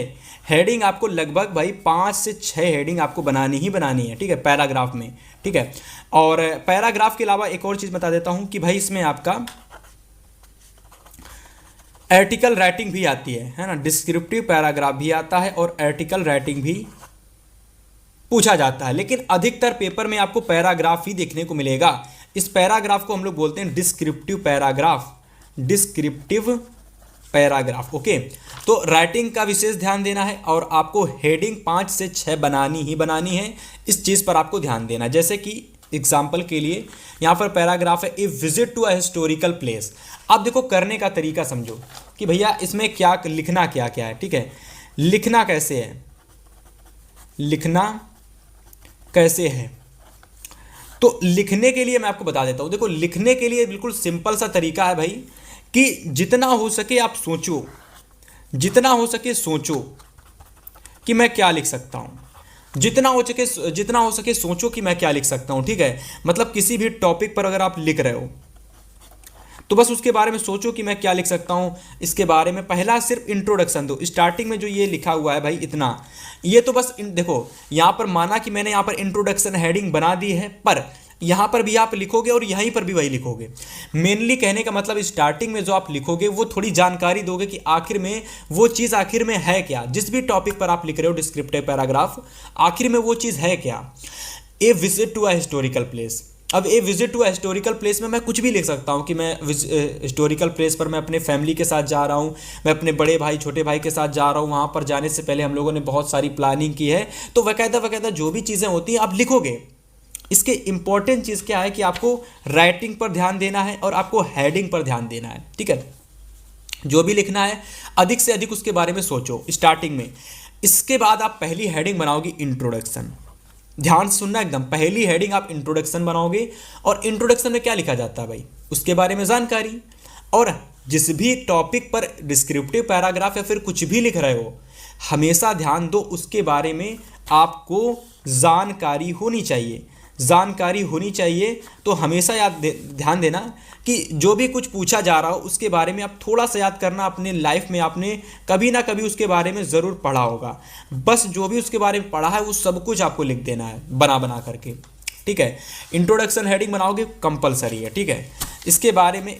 हेडिंग आपको लगभग भाई 5 से 6 हेडिंग आपको बनानी ही बनानी है, ठीक है, पैराग्राफ में, ठीक है। और पैराग्राफ के अलावा एक और चीज़ बता देता हूँ कि भाई इसमें आपका आर्टिकल राइटिंग भी आती है ना, डिस्क्रिप्टिव पैराग्राफ भी आता है और आर्टिकल राइटिंग भी पूछा जाता है, लेकिन अधिकतर पेपर में आपको पैराग्राफ ही देखने को मिलेगा। इस पैराग्राफ को हम लोग बोलते हैं descriptive paragraph, descriptive paragraph, okay. तो राइटिंग का विशेष ध्यान देना है और आपको हेडिंग 5 से 6 बनानी ही बनानी है, इस चीज़ पर आपको ध्यान देना है। जैसे कि एग्जाम्पल के लिए यहाँ पर पैराग्राफ है, a visit to a historical place. अब देखो करने का तरीका समझो कि भैया इसमें क्या लिखना, क्या क्या है, ठीक है, लिखना कैसे है, लिखना कैसे है। तो लिखने के लिए मैं आपको बता देता हूं, देखो लिखने के लिए बिल्कुल सिंपल सा तरीका है भाई कि जितना हो सके आप सोचो, जितना हो सके सोचो कि मैं क्या लिख सकता हूं, जितना हो सके सोचो कि मैं क्या लिख सकता हूं, ठीक है। मतलब किसी भी टॉपिक पर अगर आप लिख रहे हो तो बस उसके बारे में सोचो कि मैं क्या लिख सकता हूँ, इसके बारे में पहला सिर्फ इंट्रोडक्शन दो। स्टार्टिंग में जो ये लिखा हुआ है भाई इतना, ये तो बस देखो यहाँ पर माना कि मैंने यहाँ पर इंट्रोडक्शन हेडिंग बना दी है, पर यहाँ पर भी आप लिखोगे और यहीं पर भी वही लिखोगे। मेनली कहने का मतलब स्टार्टिंग में जो आप लिखोगे वो थोड़ी जानकारी दोगे कि आखिर में वो चीज़ आखिर में है क्या, जिस भी टॉपिक पर आप लिख रहे हो डिस्क्रिप्टिव पैराग्राफ, आखिर में वो चीज़ है क्या। A visit to a historical place, अब a visit to historical place में मैं कुछ भी लिख सकता हूँ कि मैं हिस्टोरिकल प्लेस पर मैं अपने फैमिली के साथ जा रहा हूँ, मैं अपने बड़े भाई छोटे भाई के साथ जा रहा हूँ, वहाँ पर जाने से पहले हम लोगों ने बहुत सारी प्लानिंग की है। तो वकायदा जो भी चीज़ें होती हैं आप लिखोगे। इसके इंपॉर्टेंट चीज़ क्या है कि आपको राइटिंग पर ध्यान देना है और आपको हेडिंग पर ध्यान देना है, ठीक है। जो भी लिखना है अधिक से अधिक उसके बारे में सोचो स्टार्टिंग में। इसके बाद आप पहली हेडिंग बनाओगी इंट्रोडक्शन। ध्यान से सुनना एकदम, पहली हेडिंग आप इंट्रोडक्शन बनाओगे और इंट्रोडक्शन में क्या लिखा जाता है भाई, उसके बारे में जानकारी। और जिस भी टॉपिक पर डिस्क्रिप्टिव पैराग्राफ या फिर कुछ भी लिख रहे हो, हमेशा ध्यान दो उसके बारे में आपको जानकारी होनी चाहिए, जानकारी होनी चाहिए। तो हमेशा ध्यान देना कि जो भी कुछ पूछा जा रहा हो उसके बारे में आप थोड़ा सा याद करना। अपने लाइफ में आपने कभी ना कभी उसके बारे में ज़रूर पढ़ा होगा, बस जो भी उसके बारे में पढ़ा है वो सब कुछ आपको लिख देना है बना करके, ठीक है। इंट्रोडक्शन हेडिंग बनाओगे कंपलसरी है, ठीक है। इसके बारे में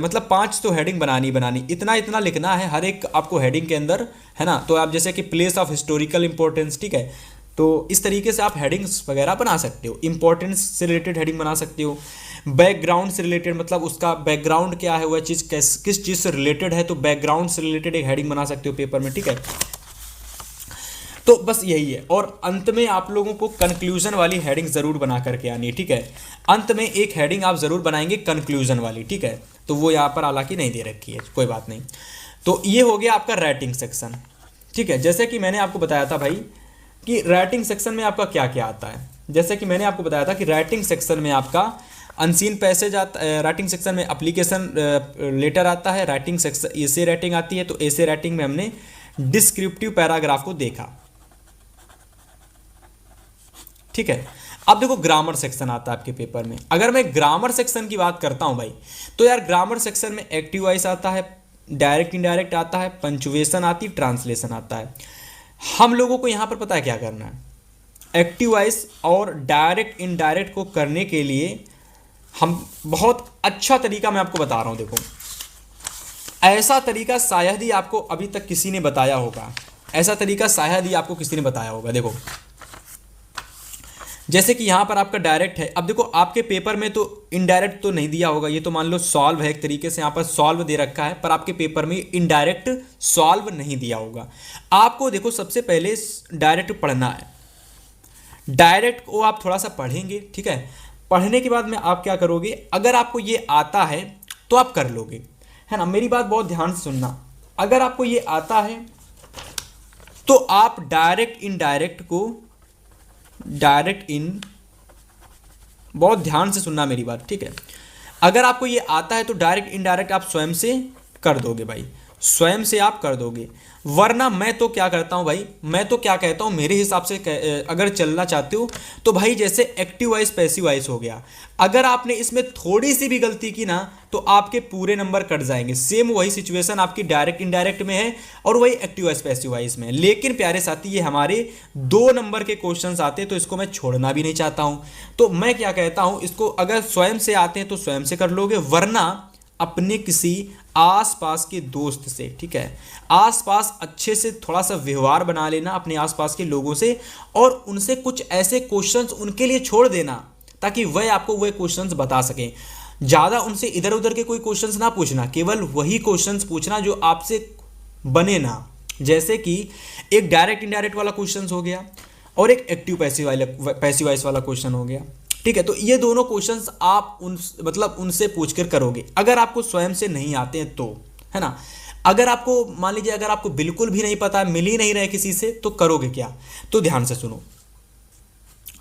मतलब 5 तो हेडिंग बनानी, इतना लिखना है हर एक आपको हेडिंग के अंदर, है ना। तो आप जैसे कि प्लेस ऑफ हिस्टोरिकल इंपॉर्टेंस, ठीक है, तो इस तरीके से आप हेडिंग्स वगैरह बना सकते हो। इंपॉर्टेंस से रिलेटेड हेडिंग बना सकते हो। बैकग्राउंड से रिलेटेड मतलब उसका बैकग्राउंड क्या है, वह चीज़ किस चीज़ से रिलेटेड है, तो बैकग्राउंड से रिलेटेड एक हेडिंग बना सकते हो पेपर में, ठीक है। तो बस यही है। और अंत में आप लोगों को कंक्लूजन वाली हेडिंग ज़रूर बना करके आनी है, ठीक है। अंत में एक हेडिंग आप ज़रूर बनाएंगे कंक्लूजन वाली, ठीक है। तो वो यहाँ पर हालांकि नहीं दे रखी है, कोई बात नहीं। तो ये हो गया आपका राइटिंग सेक्शन, ठीक है। जैसे कि मैंने आपको बताया था भाई कि राइटिंग सेक्शन में आपका क्या क्या आता है। जैसे कि मैंने आपको बताया था कि राइटिंग सेक्शन में आपका अनसीन पैसेज आता है, राइटिंग सेक्शन में एप्लीकेशन लेटर आता है, राइटिंग सेक्शन एसे राइटिंग आती है। तो एसे राइटिंग में हमने डिस्क्रिप्टिव पैराग्राफ को देखा, ठीक है। अब देखो ग्रामर सेक्शन आता है आपके पेपर में। अगर मैं ग्रामर सेक्शन की बात करता हूं भाई, तो यार ग्रामर सेक्शन में एक्टिव वॉइस आता है, डायरेक्ट इनडायरेक्ट आता है, पंचुएशन आती है, ट्रांसलेशन आता है। हम लोगों को यहाँ पर पता है क्या करना है। एक्टिव वॉइस और डायरेक्ट इनडायरेक्ट को करने के लिए हम बहुत अच्छा तरीका मैं आपको बता रहा हूँ। देखो ऐसा तरीका शायद ही आपको अभी तक किसी ने बताया होगा, ऐसा तरीका शायद ही आपको किसी ने बताया होगा। देखो जैसे कि यहाँ पर आपका डायरेक्ट है। अब देखो आपके पेपर में तो इनडायरेक्ट तो नहीं दिया होगा, ये तो मान लो सॉल्व है एक तरीके से, यहाँ पर सॉल्व दे रखा है, पर आपके पेपर में इनडायरेक्ट सॉल्व नहीं दिया होगा। आपको देखो सबसे पहले डायरेक्ट पढ़ना है। डायरेक्ट को आप थोड़ा सा पढ़ेंगे, ठीक है। पढ़ने के बाद में आप क्या करोगे, अगर आपको ये आता है तो आप कर लोगे, है ना। मेरी बात बहुत ध्यान से सुनना। अगर आपको ये आता है तो आप डायरेक्ट इनडायरेक्ट को बहुत ध्यान से सुनना मेरी बात, ठीक है। अगर आपको ये आता है तो डायरेक्ट इनडायरेक्ट आप स्वयं से कर दोगे भाई, स्वयं से आप कर दोगे। वरना मैं तो क्या करता हूं भाई, मैं तो क्या कहता हूं, मेरे हिसाब से अगर चलना चाहते हो तो भाई जैसे एक्टिव वाइज पैसिव वाइज हो गया, अगर आपने इसमें थोड़ी सी भी गलती की ना तो आपके पूरे नंबर कट जाएंगे। सेम वही सिचुएशन आपकी डायरेक्ट इनडायरेक्ट में है और वही एक्टिव वाइज पैसिव वाइज में है। लेकिन प्यारे साथी ये हमारे 2 नंबर के क्वेश्चंस आते हैं तो इसको मैं छोड़ना भी नहीं चाहता हूं। तो मैं क्या कहता हूं, इसको अगर स्वयं से आते हैं तो स्वयं से कर लोगे, वरना अपने किसी आसपास के दोस्त से, ठीक है, आसपास अच्छे से थोड़ा सा व्यवहार बना लेना अपने आसपास के लोगों से, और उनसे कुछ ऐसे क्वेश्चंस उनके लिए छोड़ देना ताकि वह आपको वह क्वेश्चंस बता सकें। ज़्यादा उनसे इधर उधर के कोई क्वेश्चंस ना पूछना, केवल वही क्वेश्चंस पूछना जो आपसे बने ना। जैसे कि एक डायरेक्ट इनडायरेक्ट वाला क्वेश्चंस हो गया और एक एक्टिव पैसिवाइज वाला क्वेश्चन हो गया, ठीक है। तो ये दोनों क्वेश्चंस आप उनसे पूछकर करोगे अगर आपको स्वयं से नहीं आते हैं तो, है ना। अगर आपको मान लीजिए अगर आपको बिल्कुल भी नहीं पता, मिल ही नहीं रहे किसी से, तो करोगे क्या। तो ध्यान से सुनो,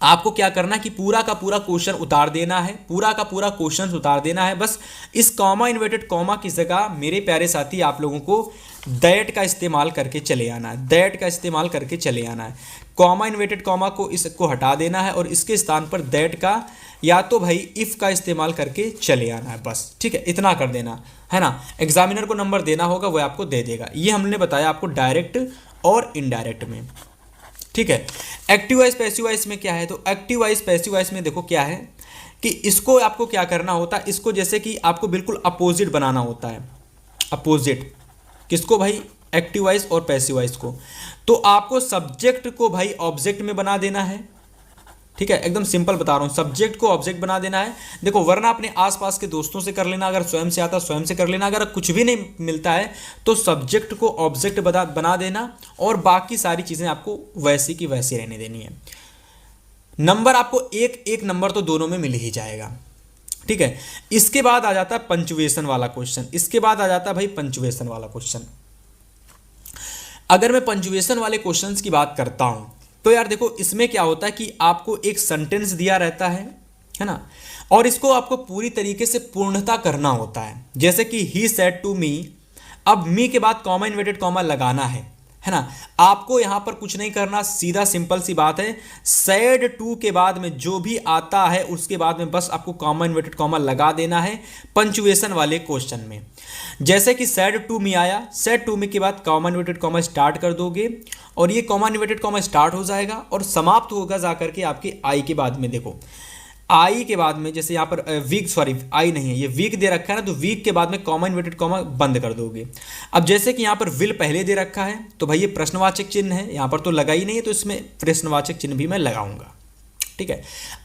आपको क्या करना कि पूरा का पूरा क्वेश्चन उतार देना है, पूरा का पूरा क्वेश्चन उतार देना है। बस इस कॉमा इन्वर्टेड कॉमा की जगह मेरे प्यारे साथी आप लोगों को दैट का इस्तेमाल करके चले आना है, दैट का इस्तेमाल करके चले आना है। कॉमा इन्वर्टेड कॉमा को इसको हटा देना है और इसके स्थान पर दैट का या तो भाई इफ का इस्तेमाल करके चले आना है, बस, ठीक है। इतना कर देना है ना। एग्जामिनर को नंबर देना होगा, वो आपको दे देगा। ये हमने बताया आपको डायरेक्ट और इनडायरेक्ट में, ठीक है। एक्टिव वाइज पैसिव वाइज में क्या है, तो एक्टिव वाइज पैसिव वाइज में देखो क्या है कि इसको आपको क्या करना होता है, इसको जैसे कि आपको बिल्कुल अपोजिट बनाना होता है। अपोजिट किसको भाई, एक्टिव वाइज और पैसिव वाइज को। तो आपको सब्जेक्ट को भाई ऑब्जेक्ट में बना देना है, ठीक है। एकदम सिंपल बता रहा हूं, सब्जेक्ट को ऑब्जेक्ट बना देना है। देखो वरना अपने आसपास के दोस्तों से कर लेना, अगर स्वयं से आता स्वयं से कर लेना, अगर कुछ भी नहीं मिलता है तो सब्जेक्ट को ऑब्जेक्ट बना देना और बाकी सारी चीजें आपको वैसी की वैसी रहने देनी है। नंबर आपको एक एक नंबर तो दोनों में मिल ही जाएगा, ठीक है। इसके बाद आ जाता है पंचुएशन वाला क्वेश्चन, इसके बाद आ जाता है भाई पंचुएशन वाला क्वेश्चन। अगर मैं पंचुएशन वाले क्वेश्चंस की बात करता हूं तो यार देखो इसमें क्या होता है कि आपको एक सेंटेंस दिया रहता है ना, और इसको आपको पूरी तरीके से पूर्णता करना होता है। जैसे कि ही सेड टू मी, अब मी के बाद कॉमा इन्वर्टेड कॉमा लगाना है ना। आपको यहां पर कुछ नहीं करना, सीधा सिंपल सी बात है, सेड टू के बाद में जो भी आता है उसके बाद में बस आपको कॉमा इन्वर्टेड कॉमा लगा देना है पंचुएशन वाले क्वेश्चन में। जैसे कि सेड टू मी आया, सेड टू मी के बाद कॉमा इन्वर्टेड कॉमा स्टार्ट कर दोगे और ये कॉमा इन्वर्टेड कॉमा स्टार्ट हो जाएगा और समाप्त होगा जाकर के आपके आई के बाद में। देखो आई के बाद में जैसे यहाँ पर वीक, सॉरी आई नहीं है, ये वीक दे रखा है ना, तो वीक के बाद में कॉमा इन्वर्टेड कॉमा बंद कर दोगे। अब जैसे कि यहाँ पर विल पहले दे रखा है तो भाई ये प्रश्नवाचक चिन्ह है, यहाँ पर तो लगा ही नहीं है तो इसमें प्रश्नवाचक चिन्ह भी मैं लगाऊंगा, ठीक है।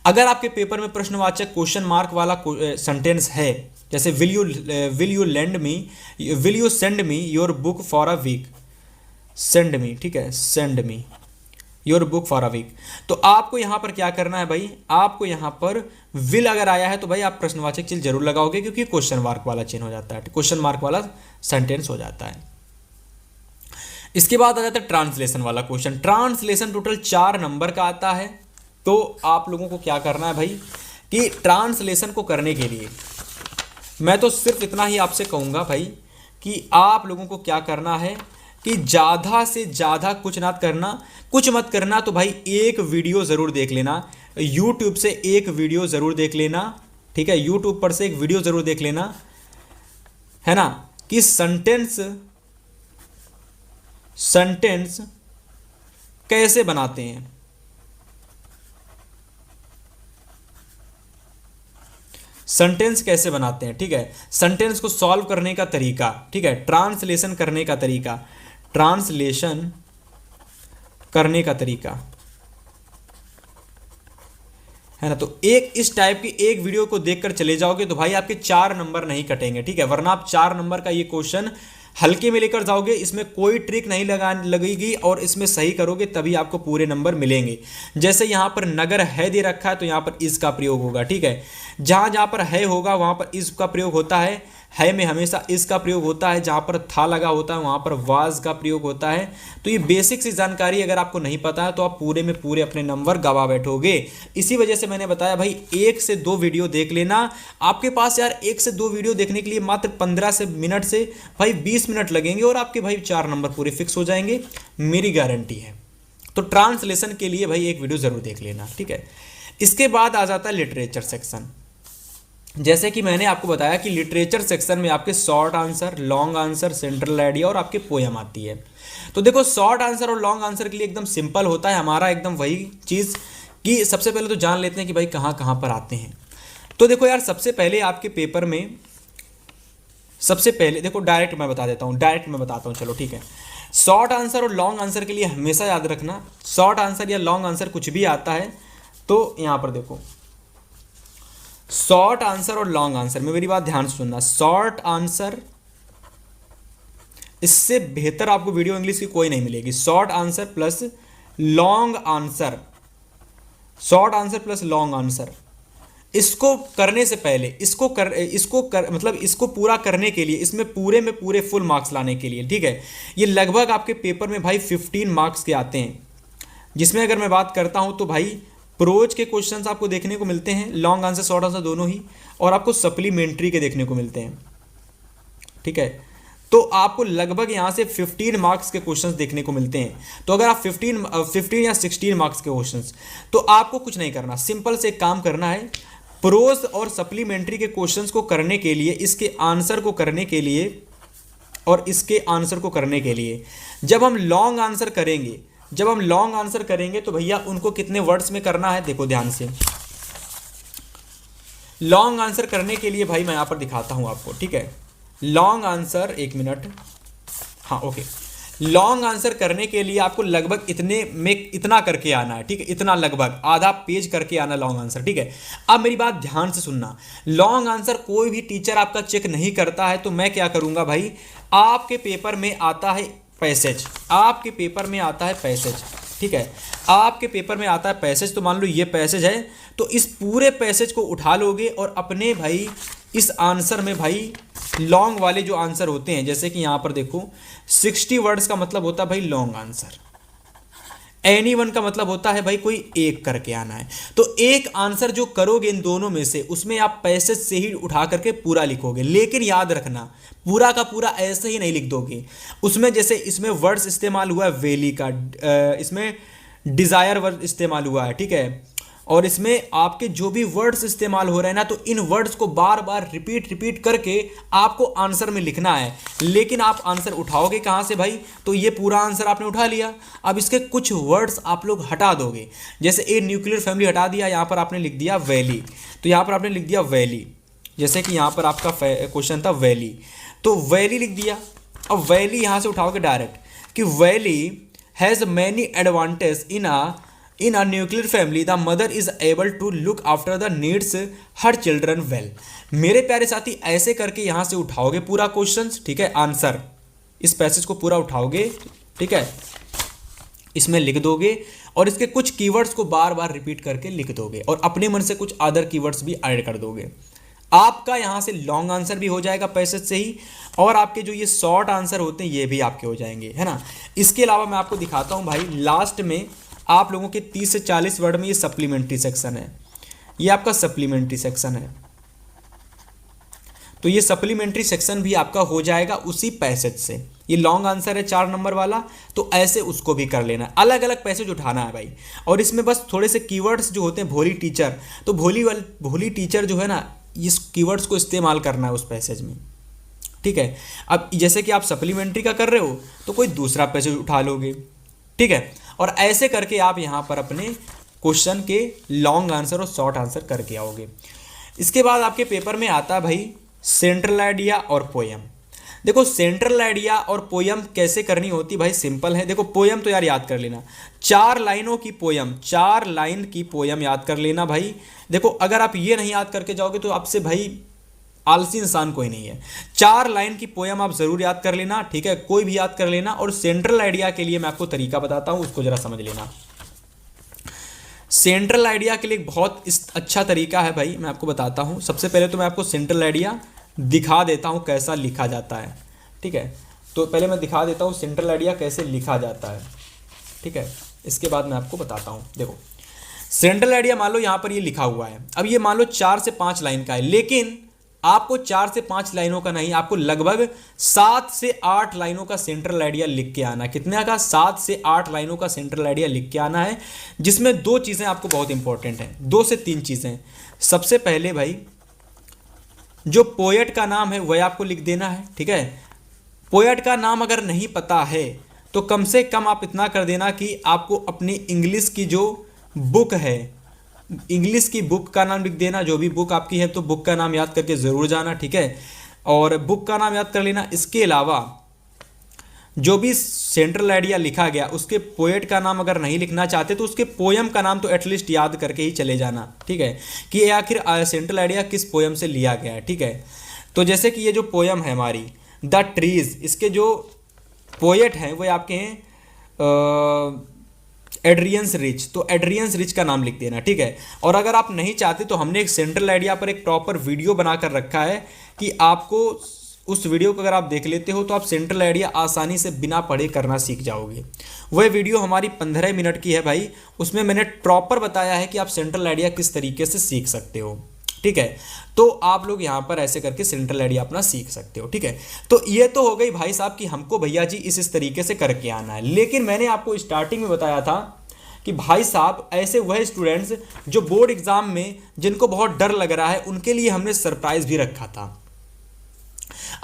अगर आपके पेपर में प्रश्नवाचक क्वेश्चन मार्क वाला सेंटेंस है, जैसे will you lend me, will you send me your book for a week, send me, ठीक है, send me your book for a week, तो आपको यहां पर क्या करना है भाई, आपको यहां पर विल अगर आया है तो भाई आप प्रश्नवाचक चिन्ह जरूर लगाओगे क्योंकि क्वेश्चन मार्क वाला चिन्ह हो जाता है, क्वेश्चन मार्क वाला सेंटेंस हो जाता है। इसके बाद आ जाता है ट्रांसलेशन वाला क्वेश्चन। ट्रांसलेशन टोटल 4 नंबर का आता है। तो आप लोगों को क्या करना है भाई कि ट्रांसलेशन को करने के लिए मैं तो सिर्फ इतना ही आपसे कहूंगा भाई कि आप लोगों को क्या करना है कि ज़्यादा से ज़्यादा कुछ मत करना। तो भाई एक वीडियो ज़रूर देख लेना, यूट्यूब से एक वीडियो ज़रूर देख लेना, ठीक है, यूट्यूब पर से एक वीडियो ज़रूर देख लेना, है ना, कि सेंटेंस कैसे बनाते हैं, सेंटेंस कैसे बनाते हैं, ठीक है, सेंटेंस को सॉल्व करने का तरीका, ठीक है, ट्रांसलेशन करने का तरीका, ट्रांसलेशन करने का तरीका, है ना। तो एक इस टाइप की एक वीडियो को देखकर चले जाओगे तो भाई आपके 4 नंबर नहीं कटेंगे, ठीक है। वरना आप 4 नंबर का ये क्वेश्चन हल्के में लेकर जाओगे, इसमें कोई ट्रिक नहीं लगेगी और इसमें सही करोगे तभी आपको पूरे नंबर मिलेंगे। जैसे यहाँ पर नगर है दे रखा है तो यहाँ पर इस का प्रयोग होगा, ठीक है। जहाँ जहाँ पर है होगा वहाँ पर इस का प्रयोग होता है। है में हमेशा इस का प्रयोग होता है, जहाँ पर था लगा होता है वहाँ पर वाज का प्रयोग होता है। तो ये बेसिक सी जानकारी अगर आपको नहीं पता है तो आप पूरे में पूरे अपने नंबर गवा बैठोगे। इसी वजह से मैंने बताया भाई 1 से 2 वीडियो देख लेना। आपके पास यार 1 से 2 वीडियो देखने के लिए मात्र 15 मिनट से भाई 20 मिनट लगेंगे और आपके भाई 4 नंबर पूरे फिक्स हो जाएंगे, मेरी गारंटी है। तो ट्रांसलेशन के लिए भाई एक वीडियो जरूर देख लेना, ठीक है। इसके बाद आ जाता है लिटरेचर सेक्शन। जैसे कि मैंने आपको बताया कि लिटरेचर सेक्शन में आपके short answer, long answer, central idea और आपके पोयम आती है। तो देखो शॉर्ट आंसर और लॉन्ग आंसर के लिए एकदम सिंपल होता है हमारा, एकदम वही चीज़ कि सबसे पहले तो जान लेते हैं कि भाई कहाँ कहाँ पर आते हैं। तो देखो यार सबसे पहले आपके पेपर में सबसे पहले देखो डायरेक्ट मैं बता देता हूँ, डायरेक्ट मैं बताता हूँ, चलो ठीक है। शॉर्ट आंसर और लॉन्ग आंसर के लिए हमेशा याद रखना, शॉर्ट आंसर या लॉन्ग आंसर कुछ भी आता है तो यहाँ पर देखो शॉर्ट आंसर और लॉन्ग आंसर में मेरी बात ध्यान से सुनना। शॉर्ट आंसर, इससे बेहतर आपको वीडियो इंग्लिश की कोई नहीं मिलेगी। Short answer plus long answer, short answer plus long answer, इसको करने से पहले मतलब इसको पूरा करने के लिए, इसमें पूरे में पूरे फुल मार्क्स लाने के लिए, ठीक है, ये लगभग आपके पेपर में भाई 15 मार्क्स के आते हैं। जिसमें अगर मैं बात करता हूं तो भाई प्रोज के क्वेश्चंस आपको देखने को मिलते हैं, लॉन्ग आंसर शॉर्ट आंसर दोनों ही, और आपको सप्लीमेंट्री के देखने को मिलते हैं, ठीक है। तो आपको लगभग यहाँ से 15 मार्क्स के क्वेश्चंस देखने को मिलते हैं। तो अगर आप 15 या 16 मार्क्स के क्वेश्चंस, तो आपको कुछ नहीं करना, सिंपल से एक काम करना है। प्रोज और सप्लीमेंट्री के क्वेश्चंस को करने के लिए, इसके आंसर को करने के लिए और इसके आंसर को करने के लिए जब हम लॉन्ग आंसर करेंगे तो भैया उनको कितने वर्ड्स में करना है, देखो ध्यान से। लॉन्ग आंसर करने के लिए भाई मैं यहां पर दिखाता हूं आपको, ठीक है। लॉन्ग आंसर, एक मिनट, हाँ ओके, लॉन्ग आंसर करने के लिए आपको लगभग इतना करके आना है, ठीक है, इतना लगभग आधा पेज करके आना लॉन्ग आंसर, ठीक है। अब मेरी बात ध्यान से सुनना, लॉन्ग आंसर कोई भी टीचर आपका चेक नहीं करता है, तो मैं क्या करूंगा भाई, आपके पेपर में आता है पैसेज, आपके पेपर में आता है पैसेज, ठीक है, आपके पेपर में आता है पैसेज। तो मान लो ये पैसेज है, तो इस पूरे पैसेज को उठा लोगे और अपने भाई इस आंसर में भाई लॉन्ग वाले जो आंसर होते हैं, जैसे कि यहां पर देखो 60 वर्ड्स का मतलब होता है भाई लॉन्ग आंसर, एनी वन का मतलब होता है भाई कोई एक करके आना है। तो एक आंसर जो करोगे इन दोनों में से, उसमें आप पैसेज से ही उठा करके पूरा लिखोगे। लेकिन याद रखना पूरा का पूरा ऐसे ही नहीं लिख दोगे, उसमें जैसे इसमें वर्ड्स इस्तेमाल हुआ है वैली का, इसमें डिजायर वर्ड इस्तेमाल हुआ है, ठीक है, और इसमें आपके जो भी वर्ड्स इस्तेमाल हो रहे हैं ना, तो इन वर्ड्स को बार बार रिपीट करके आपको आंसर में लिखना है। लेकिन आप आंसर उठाओगे कहाँ से भाई, तो ये पूरा आंसर आपने उठा लिया, अब इसके कुछ वर्ड्स आप लोग हटा दोगे। जैसे ए न्यूक्लियर फैमिली हटा दिया, यहाँ पर आपने लिख दिया वैली, तो यहाँ पर आपने लिख दिया वैली, जैसे कि यहाँ पर आपका क्वेश्चन था वैली, तो वैली लिख दिया। अब वैली यहाँ से उठाओगे डायरेक्ट कि valley has many advantage in a nuclear family the mother is able to look after the needs her children well। मेरे प्यारे साथी ऐसे करके यहाँ से उठाओगे पूरा क्वेश्चन, ठीक है, आंसर, इस पैसेज को पूरा उठाओगे, ठीक है, इसमें लिख दोगे और इसके कुछ कीवर्ड्स को बार बार रिपीट करके लिख दोगे और अपने मन से कुछ अदर कीवर्ड्स भी ऐड कर दोगे। आपका यहाँ से लॉन्ग आंसर भी हो जाएगा पैसेज से ही, और आपके जो ये शॉर्ट आंसर होते हैं ये भी आपके हो जाएंगे, है ना। इसके अलावा मैं आपको दिखाता हूँ भाई, लास्ट में आप लोगों के 30 से 40 वर्ड में ये सप्लीमेंट्री सेक्शन है, ये आपका सप्लीमेंट्री सेक्शन है। तो ये सप्लीमेंट्री सेक्शन भी आपका हो जाएगा उसी पैसेज से। ये लॉन्ग आंसर है 4 नंबर वाला, तो ऐसे उसको भी कर लेना, अलग अलग पैसेज उठाना है भाई। और इसमें बस थोड़े से कीवर्ड्स जो होते हैं, भोली टीचर, तो भोली टीचर जो है ना, इस कीवर्ड्स को इस्तेमाल करना है उस पैसेज में, ठीक है। अब जैसे कि आप सप्लीमेंट्री का कर रहे हो तो कोई दूसरा पैसेज उठा लोगे, ठीक है, और ऐसे करके आप यहाँ पर अपने क्वेश्चन के लॉन्ग आंसर और शॉर्ट आंसर करके आओगे। इसके बाद आपके पेपर में आता है भाई सेंट्रल आइडिया और पोयम। देखो सेंट्रल आइडिया और पोयम कैसे करनी होती भाई, सिंपल है। देखो पोयम तो यार याद कर लेना, 4 लाइनों की पोयम, 4 लाइन की पोयम याद कर लेना भाई। देखो अगर आप ये नहीं याद करके जाओगे तो आपसे भाई आलसी इंसान कोई नहीं है। 4 लाइन की पोयम आप जरूर याद कर लेना, ठीक है, कोई भी याद कर लेना। और सेंट्रल आइडिया के लिए मैं आपको तरीका बताता हूं, उसको जरा समझ लेना। सेंट्रल आइडिया के लिए बहुत अच्छा तरीका है भाई, मैं आपको बताता हूं। सबसे पहले तो मैं आपको सेंट्रल आइडिया दिखा देता हूँ कैसा लिखा जाता है। ठीक है, तो पहले मैं दिखा देता हूँ सेंट्रल आइडिया कैसे लिखा जाता है। ठीक है, इसके बाद मैं आपको बताता हूँ। देखो सेंट्रल आइडिया मान लो यहाँ पर ये लिखा हुआ है। अब ये मान लो 4 से 5 लाइन का है, लेकिन आपको 4 से 5 लाइनों का नहीं, आपको लगभग 7 से 8 लाइनों का सेंट्रल आइडिया लिख के आना है। कितने का? 7 से 8 लाइनों का सेंट्रल आइडिया लिख के आना है, जिसमें 2 चीज़ें आपको बहुत इंपॉर्टेंट हैं, 2 से 3 चीज़ें। सबसे पहले भाई जो पोएट का नाम है वह आपको लिख देना है। ठीक है, पोएट का नाम अगर नहीं पता है तो कम से कम आप इतना कर देना कि आपको अपनी इंग्लिश की जो बुक है, इंग्लिश की बुक का नाम लिख देना। जो भी बुक आपकी है तो बुक का नाम याद करके ज़रूर जाना। ठीक है, और बुक का नाम याद कर लेना। इसके अलावा जो भी सेंट्रल आइडिया लिखा गया उसके पोएट का नाम अगर नहीं लिखना चाहते तो उसके पोयम का नाम तो एटलीस्ट याद करके ही चले जाना। ठीक है, कि ये आखिर सेंट्रल आइडिया किस पोयम से लिया गया है। ठीक है, तो जैसे कि ये जो पोयम है हमारी द ट्रीज, इसके जो पोएट हैं वो आपके हैं एड्रियंस रिच, तो एड्रियंस रिच का नाम लिख देना। ठीक है, और अगर आप नहीं चाहते तो हमने एक सेंट्रल आइडिया पर एक प्रॉपर वीडियो बनाकर रखा है कि आपको उस वीडियो को अगर आप देख लेते हो तो आप सेंट्रल आइडिया आसानी से बिना पढ़े करना सीख जाओगे। वह वीडियो हमारी 15 मिनट की है भाई, उसमें मैंने प्रॉपर बताया है कि आप सेंट्रल आइडिया किस तरीके से सीख सकते हो। ठीक है, तो आप लोग यहाँ पर ऐसे करके सेंट्रल आइडिया अपना सीख सकते हो। ठीक है, तो ये तो हो गई भाई साहब कि हमको भैया जी इस तरीके से करके आना है। लेकिन मैंने आपको स्टार्टिंग में बताया था कि भाई साहब ऐसे वह स्टूडेंट्स जो बोर्ड एग्जाम में जिनको बहुत डर लग रहा है उनके लिए हमने सरप्राइज भी रखा था।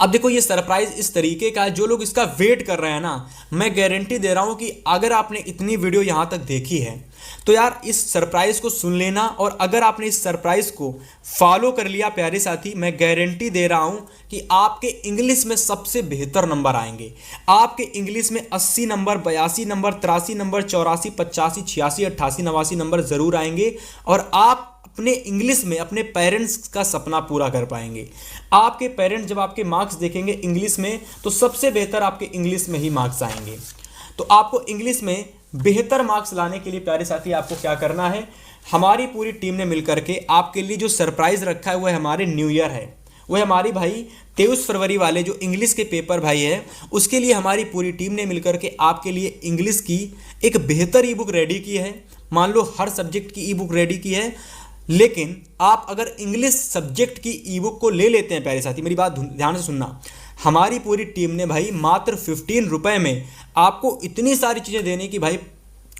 अब देखो ये सरप्राइज इस तरीके का है, जो लोग इसका वेट कर रहे हैं ना, मैं गारंटी दे रहा हूं कि अगर आपने इतनी वीडियो यहां तक देखी है तो यार इस सरप्राइज को सुन लेना, और अगर आपने इस सरप्राइज को फॉलो कर लिया प्यारे साथी, मैं गारंटी दे रहा हूं कि आपके इंग्लिश में सबसे बेहतर नंबर आएंगे। आपके इंग्लिश में 80 नंबर, 82 नंबर, 83 नंबर, 84, 85, 86, 88, 89 नंबर जरूर आएंगे, और आप अपने इंग्लिश में अपने पेरेंट्स का सपना पूरा कर पाएंगे। आपके पेरेंट्स जब आपके मार्क्स देखेंगे इंग्लिश में तो सबसे बेहतर आपके इंग्लिश में ही मार्क्स आएंगे। तो आपको इंग्लिश में बेहतर मार्क्स लाने के लिए प्यारे साथी आपको क्या करना है, हमारी पूरी टीम ने मिलकर के आपके लिए जो सरप्राइज रखा है वह हमारे न्यू ईयर है। वह हमारी भाई 23 फरवरी वाले जो इंग्लिश के पेपर भाई है उसके लिए हमारी पूरी टीम ने मिलकर के आपके लिए इंग्लिश की एक बेहतर ई बुक रेडी की है। मान लो हर सब्जेक्ट की ई बुक रेडी की है, लेकिन आप अगर इंग्लिश सब्जेक्ट की ई बुक को ले लेते हैं प्यारे साथी, मेरी बात ध्यान से सुनना, हमारी पूरी टीम ने भाई मात्र 15 रुपए में आपको इतनी सारी चीज़ें देने की भाई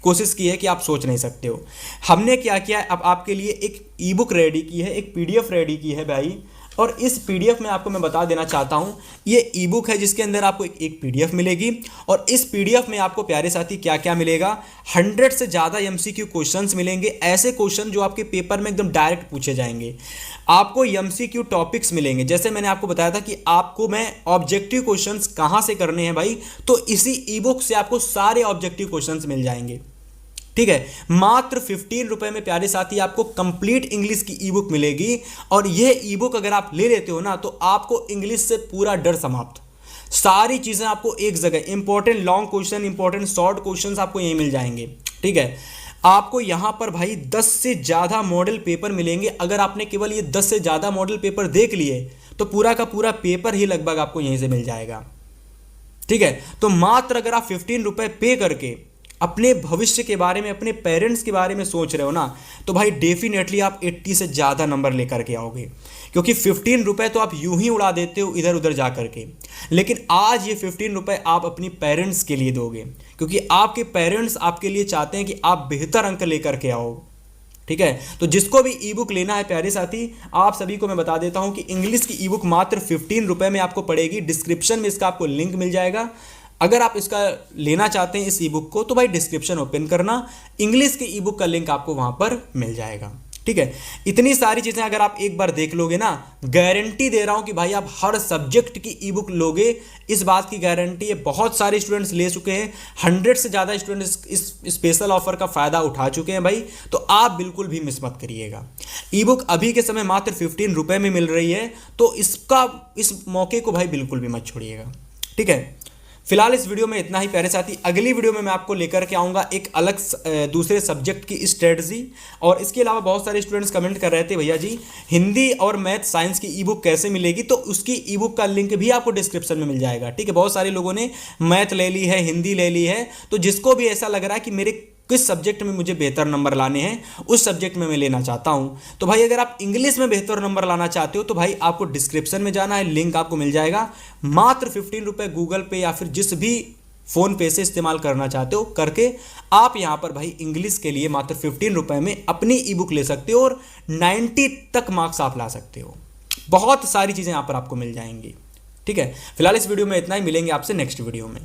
कोशिश की है कि आप सोच नहीं सकते हो। हमने क्या किया है, अब आपके लिए एक ई बुक रेडी की है, एक PDF रेडी की है भाई, और इस PDF में आपको मैं बता देना चाहता हूँ ये ई बुक है जिसके अंदर आपको एक PDF मिलेगी, और इस PDF में आपको प्यारे साथी क्या क्या मिलेगा, 100 से ज़्यादा MCQ क्वेश्चंस मिलेंगे, ऐसे क्वेश्चन जो आपके पेपर में एकदम डायरेक्ट पूछे जाएंगे। आपको MCQ टॉपिक्स मिलेंगे, जैसे मैंने आपको बताया था कि आपको मैं ऑब्जेक्टिव क्वेश्चंस कहाँ से करने हैं भाई, तो इसी ई बुक से आपको सारे ऑब्जेक्टिव क्वेश्चंस मिल जाएंगे। ठीक है, मात्र 15 रुपए में प्यारे साथी आपको कंप्लीट इंग्लिश की ई बुक मिलेगी, और यह ई बुक अगर आप ले लेते हो ना तो आपको इंग्लिश से पूरा डर समाप्त, सारी चीजें आपको एक जगह, important long question, important short questions आपको यहीं मिल जाएंगे। ठीक है, आपको यहां पर भाई 10 से ज्यादा मॉडल पेपर मिलेंगे। अगर आपने केवल ये 10 से ज्यादा मॉडल पेपर देख लिए तो पूरा का पूरा पेपर ही लगभग आपको यहीं से मिल जाएगा। ठीक है, तो मात्र अगर आप 15 रुपए पे करके अपने भविष्य के बारे में, अपने पेरेंट्स के बारे में सोच रहे हो ना, तो भाई डेफिनेटली आप 80 से ज़्यादा नंबर लेकर के आओगे, क्योंकि 15 रुपए तो आप यूं ही उड़ा देते हो इधर उधर जा करके, लेकिन आज ये 15 रुपए आप अपनी पेरेंट्स के लिए दोगे, क्योंकि आपके पेरेंट्स आपके लिए चाहते हैं कि आप बेहतर अंक लेकर के आओ। ठीक है, तो जिसको भी ई बुक लेना है प्यारे साथी, आप सभी को मैं बता देता हूं कि इंग्लिश की ई बुक मात्र 15 रुपए में आपको पड़ेगी। डिस्क्रिप्शन में इसका आपको लिंक मिल जाएगा। अगर आप इसका लेना चाहते हैं इस ई बुक को तो भाई डिस्क्रिप्शन ओपन करना, इंग्लिश की ई बुक का लिंक आपको वहां पर मिल जाएगा। ठीक है, इतनी सारी चीजें अगर आप एक बार देख लोगे ना, गारंटी दे रहा हूं कि भाई आप हर सब्जेक्ट की ई बुक लोगे, इस बात की गारंटी है। बहुत सारे स्टूडेंट्स ले चुके हैं, 100 से ज़्यादा स्टूडेंट्स इस स्पेशल ऑफर का फ़ायदा उठा चुके हैं भाई, तो आप बिल्कुल भी मिस मत करिएगा। ई बुक अभी के समय मात्र 15 रुपए में मिल रही है, तो इस मौके को भाई बिल्कुल भी मत छोड़िएगा। ठीक है, फिलहाल इस वीडियो में इतना ही। प्यारे साथी, अगली वीडियो में मैं आपको लेकर के आऊँगा एक अलग दूसरे सब्जेक्ट की स्ट्रेटजी। और इसके अलावा बहुत सारे स्टूडेंट्स कमेंट कर रहे थे भैया जी हिंदी और मैथ साइंस की ई बुक कैसे मिलेगी, तो उसकी ई बुक का लिंक भी आपको डिस्क्रिप्शन में मिल जाएगा। ठीक है, बहुत सारे लोगों ने मैथ ले ली है, हिंदी ले ली है, तो जिसको भी ऐसा लग रहा है कि मेरे किस सब्जेक्ट में मुझे बेहतर नंबर लाने हैं, उस सब्जेक्ट में मैं लेना चाहता हूं, तो भाई अगर आप इंग्लिश में बेहतर नंबर लाना चाहते हो तो भाई आपको डिस्क्रिप्शन में जाना है, लिंक आपको मिल जाएगा। मात्र 15 रुपये गूगल पे या फिर जिस भी फोन पे से इस्तेमाल करना चाहते हो करके आप यहां पर भाई इंग्लिश के लिए मात्र 15 रुपये में अपनी ई बुक ले सकते हो और 90 तक मार्क्स आप ला सकते हो। बहुत सारी चीज़ें यहां पर आपको मिल जाएंगी। ठीक है, फिलहाल इस वीडियो में इतना ही, मिलेंगे आपसे नेक्स्ट वीडियो में।